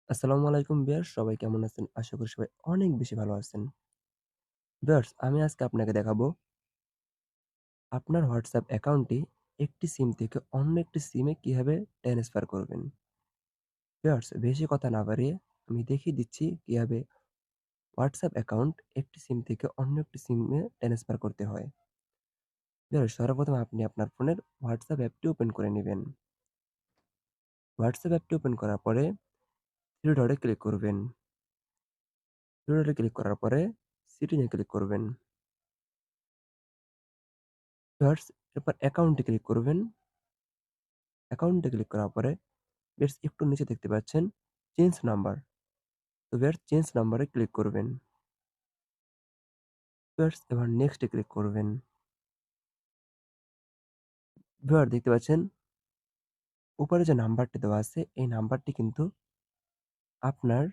আসসালামু আলাইকুম ভিউয়ার্স, সবাই কেমন আছেন? আশা করি সবাই অনেক বেশি ভালো আছেন। ভিউয়ার্স, আমি আজকে আপনাকে দেখাবো আপনার WhatsApp অ্যাকাউন্টটি একটি সিম থেকে অন্য একটি সিমে কিভাবে ট্রান্সফার করবেন। ভিউয়ার্স, বেশি কথা না বাড়িয়ে আমি দেখিয়ে দিচ্ছি কিভাবে WhatsApp অ্যাকাউন্ট একটি সিম থেকে অন্য একটি সিমে ট্রান্সফার করতে হয়। ভিউয়ার্স, সর্বপ্রথম আপনি আপনার ফোনের WhatsApp অ্যাপটি ওপেন করে নিবেন। WhatsApp অ্যাপটি ওপেন করার পরে থ্রি ডটে ক্লিক করবেন। থ্রি ডটে ক্লিক করার পরে সেটিংয়ে ক্লিক করবেন। ভিউয়ার্স, এরপর অ্যাকাউন্টে ক্লিক করবেন। অ্যাকাউন্টে ক্লিক করার পরে বেশ একটু নিচে দেখতে পাচ্ছেন চেঞ্জ নাম্বার। তো ভিউয়ার্স, চেঞ্জ নাম্বারে ক্লিক করবেন। ভিউয়ার্স, এবার নেক্সট এ ক্লিক করবেন। ভিউয়ার দেখতে পাচ্ছেন উপরে যে নাম্বারটি দেওয়া আছে এই নাম্বারটি কিন্তু আপনার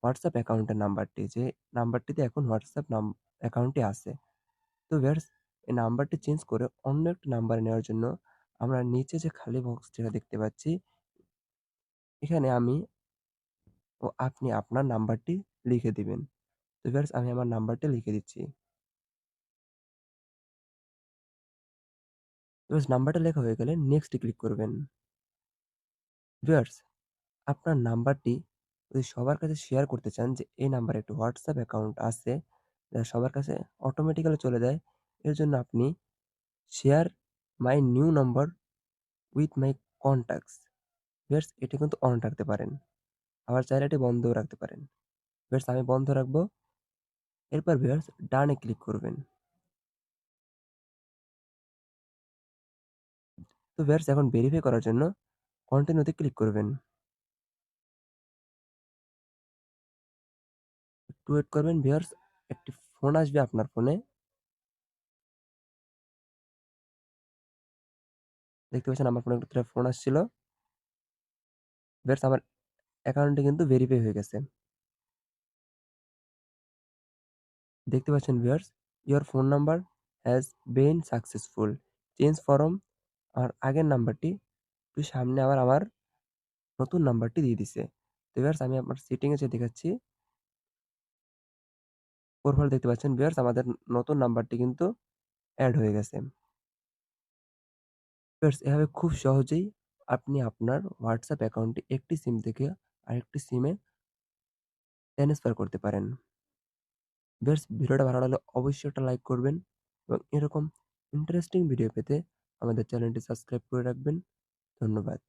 হোয়াটসঅ্যাপ অ্যাকাউন্টের নাম্বারটি, যে নাম্বারটিতে এখন হোয়াটসঅ্যাপ অ্যাকাউন্টে আছে। তো ভিউয়ার্স, এই নাম্বারটি চেঞ্জ করে অন্য একটা নাম্বারে নেওয়ার জন্য আমরা নিচে যে খালি বক্সটা দেখতে পাচ্ছি, এখানে আমি ও আপনি আপনার নাম্বারটি লিখে দিবেন। তো ভিউয়ার্স, আমি আমার নাম্বারটি লিখে দিচ্ছি। ভিউয়ার্স, নাম্বারটা লেখা হয়ে গেলে নেক্সট এ ক্লিক করবেন। ভিউয়ার্স, আপনার নাম্বারটি যদি সবার কাছে শেয়ার করতে চান যে এই নাম্বারে একটি হোয়াটসঅ্যাপ অ্যাকাউন্ট আছে, যা সবার কাছে অটোমেটিক্যালি চলে যায়, এর জন্য আপনি share my new number with my contacts, viewers, এটা কিন্তু অন রাখতে পারেন। আবার চাইলে এটি বন্ধও রাখতে পারেন। ভিউয়ার্স, আমি বন্ধ রাখবো। এরপর ভিউয়ার্স ডানে ক্লিক করবেন। তো ভিউয়ার্স, এখন ভেরিফাই করার জন্য কন্টিনিউতে ক্লিক করবেন। একটু ওয়েট করবেন ভিউয়ার্স, একটি ফোন আসবে আপনার ফোনে। দেখতে পাচ্ছেন আমার ফোনে একটা ফোন আসছিল। ভিউয়ার্স, আমার অ্যাকাউন্টটি কিন্তু ভেরিফাই হয়ে গেছে। দেখতে পাচ্ছেন viewers, your phone number has been successful change form. আমার আগের নাম্বারটি একটু সামনে আবার আমার নতুন নাম্বারটি দিয়ে দিছে। তো ভিউয়ার্স, আমি আমার সেটিংয়ে যেয়ে দেখাচ্ছি। প্রোফাইল দেখতে পাচ্ছেন ভিউয়ার্স, আমাদের নতুন নাম্বারটি কিন্তু এড হয়ে গেছে। ভিউয়ার্স, এভাবে খুব সহজেই আপনি আপনার হোয়াটসঅ্যাপ অ্যাকাউন্টটি একটি সিম থেকে আরেকটি সিমে ট্রান্সফার করতে পারেন। ভিউয়ার্স, ভিডিওটা ভালো লাগলে অবশ্যই একটা লাইক করবেন এবং এরকম ইন্টারেস্টিং ভিডিও পেতে আমাদের চ্যানেলটি সাবস্ক্রাইব করে রাখবেন। ধন্যবাদ।